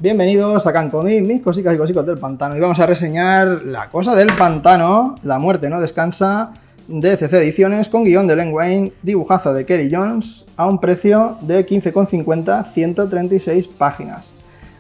Bienvenidos a Cancomic, mis cositas y cositos del pantano. Y vamos a reseñar La cosa del pantano, La muerte no descansa, de CC Ediciones, con guión de Len Wein, dibujazo de Kerry Jones, a un precio de 15,50, 136 páginas.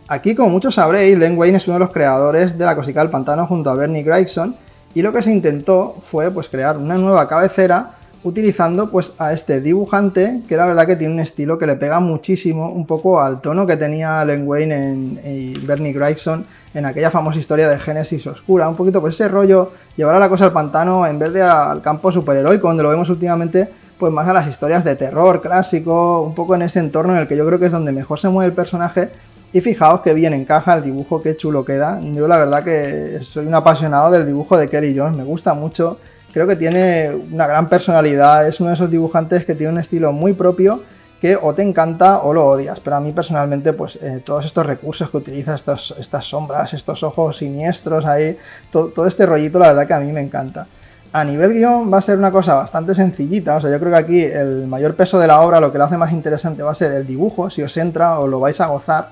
Aquí, como muchos sabréis, Len Wein es uno de los creadores de La cosica del pantano junto a Bernie Wrightson, y lo que se intentó fue pues crear una nueva cabecera utilizando pues a este dibujante, que la verdad que tiene un estilo que le pega muchísimo un poco al tono que tenía Len Wein y Bernie Wrightson en aquella famosa historia de Génesis Oscura, un poquito pues ese rollo, llevar a La cosa al pantano en vez de al campo superheroico, donde lo vemos últimamente pues más a las historias de terror clásico, un poco en ese entorno en el que yo creo que es donde mejor se mueve el personaje. Y fijaos que bien encaja el dibujo, qué chulo queda. Yo la verdad que soy un apasionado del dibujo de Kerry Jones, me gusta mucho. Creo que tiene una gran personalidad, es uno de esos dibujantes que tiene un estilo muy propio que o te encanta o lo odias, pero a mí personalmente pues todos estos recursos que utiliza, estas sombras, estos ojos siniestros ahí, todo este rollito la verdad que a mí me encanta. A nivel guión va a ser una cosa bastante sencillita, o sea, yo creo que aquí el mayor peso de la obra, lo que lo hace más interesante va a ser el dibujo, si os entra os lo vais a gozar,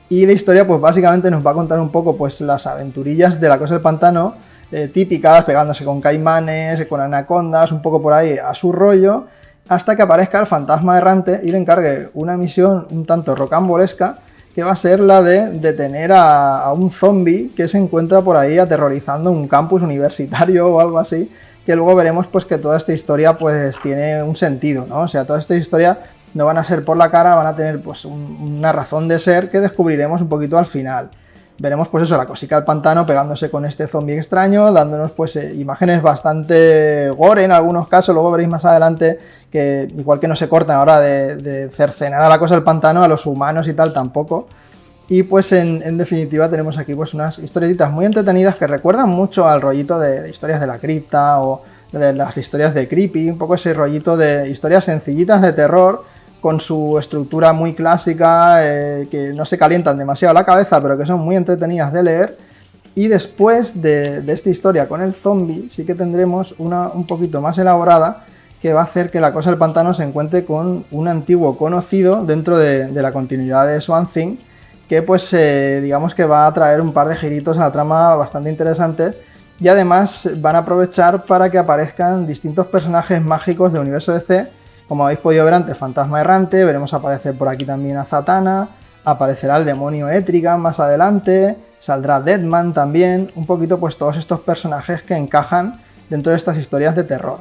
y la historia pues básicamente nos va a contar un poco pues las aventurillas de La cosa del pantano, típicas, pegándose con caimanes, con anacondas, un poco por ahí a su rollo, hasta que aparezca el fantasma errante y le encargue una misión un tanto rocambolesca, que va a ser la de detener a un zombie que se encuentra por ahí aterrorizando un campus universitario o algo así, que luego veremos pues que toda esta historia pues tiene un sentido, ¿no? O sea, toda esta historia no van a ser por la cara, van a tener pues una razón de ser que descubriremos un poquito al final. Veremos pues eso, La cosica del pantano pegándose con este zombie extraño, dándonos pues imágenes bastante gore en algunos casos, luego veréis más adelante que igual que no se cortan ahora de cercenar a La cosa del pantano, a los humanos y tal tampoco. Y pues en definitiva tenemos aquí pues unas historietitas muy entretenidas que recuerdan mucho al rollito de historias de la cripta o de las historias de Creepy, un poco ese rollito de historias sencillitas de terror, con su estructura muy clásica, que no se calientan demasiado la cabeza, pero que son muy entretenidas de leer. Y después de esta historia con el zombie, sí que tendremos una un poquito más elaborada, que va a hacer que La cosa del pantano se encuentre con un antiguo conocido dentro de la continuidad de Swamp Thing, que pues digamos que va a traer un par de giritos a la trama bastante interesantes, y además van a aprovechar para que aparezcan distintos personajes mágicos del universo DC. Como habéis podido ver antes, Fantasma Errante, veremos aparecer por aquí también a Zatanna, aparecerá el demonio Etrigan más adelante, saldrá Deadman también, un poquito pues todos estos personajes que encajan dentro de estas historias de terror.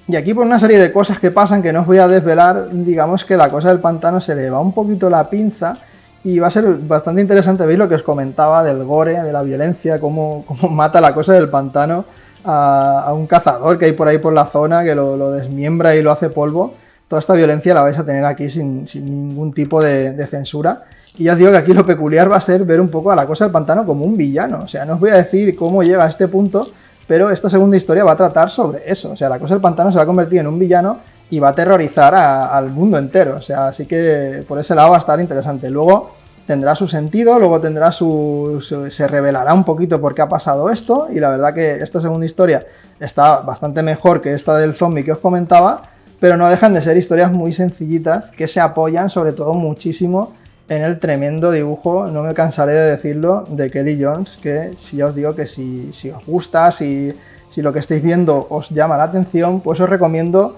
Y aquí por una serie de cosas que pasan que no os voy a desvelar, digamos que La cosa del pantano se le va un poquito la pinza y va a ser bastante interesante, veis lo que os comentaba del gore, de la violencia, cómo mata La cosa del pantano a un cazador que hay por ahí por la zona, que lo desmiembra y lo hace polvo. Toda esta violencia la vais a tener aquí sin ningún tipo de censura. Y ya os digo que aquí lo peculiar va a ser ver un poco a La cosa del pantano como un villano. O sea, no os voy a decir cómo llega a este punto, pero esta segunda historia va a tratar sobre eso. O sea, La cosa del pantano se va a convertir en un villano y va a aterrorizar al mundo entero. O sea, así que por ese lado va a estar interesante. Luego tendrá su sentido, luego tendrá se revelará un poquito por qué ha pasado esto. Y la verdad que esta segunda historia está bastante mejor que esta del zombie que os comentaba, pero no dejan de ser historias muy sencillitas que se apoyan sobre todo muchísimo en el tremendo dibujo, no me cansaré de decirlo, de Kerry Jones, que si os digo que si os gusta, si lo que estáis viendo os llama la atención, pues os recomiendo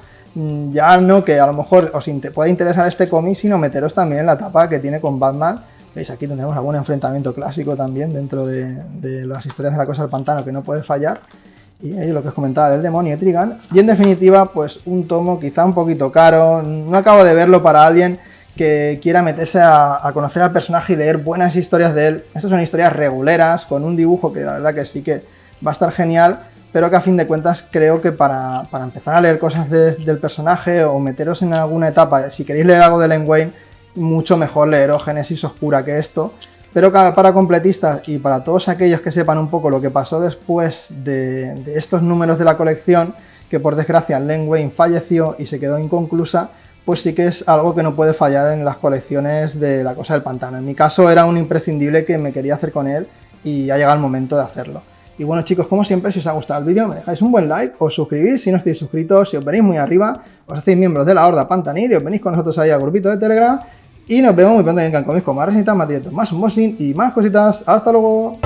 ya no que a lo mejor os pueda interesar este cómic, sino meteros también en la etapa que tiene con Batman. Veis, aquí tendremos algún enfrentamiento clásico también dentro de las historias de La cosa del pantano que no puede fallar. Y lo que os comentaba del demonio Etrigan. Y en definitiva, pues un tomo quizá un poquito caro. No acabo de verlo para alguien que quiera meterse a conocer al personaje y leer buenas historias de él. Estas son historias reguleras, con un dibujo que la verdad que sí que va a estar genial, pero que a fin de cuentas creo que para empezar a leer cosas del personaje o meteros en alguna etapa, si queréis leer algo de Len Wein, mucho mejor leeros Génesis Oscura que esto. Pero para completistas y para todos aquellos que sepan un poco lo que pasó después de estos números de la colección, que por desgracia Len Wein falleció y se quedó inconclusa, pues sí que es algo que no puede fallar en las colecciones de La cosa del pantano. En mi caso era un imprescindible que me quería hacer con él y ha llegado el momento de hacerlo. Y bueno chicos, como siempre, si os ha gustado el vídeo me dejáis un buen like, os suscribís si no estáis suscritos, si os venís muy arriba, os hacéis miembros de la Horda Pantanil y os venís con nosotros ahí al grupito de Telegram. Y nos vemos muy pronto en Cancomis con más recetas, más directos, más unboxing y más cositas. ¡Hasta luego!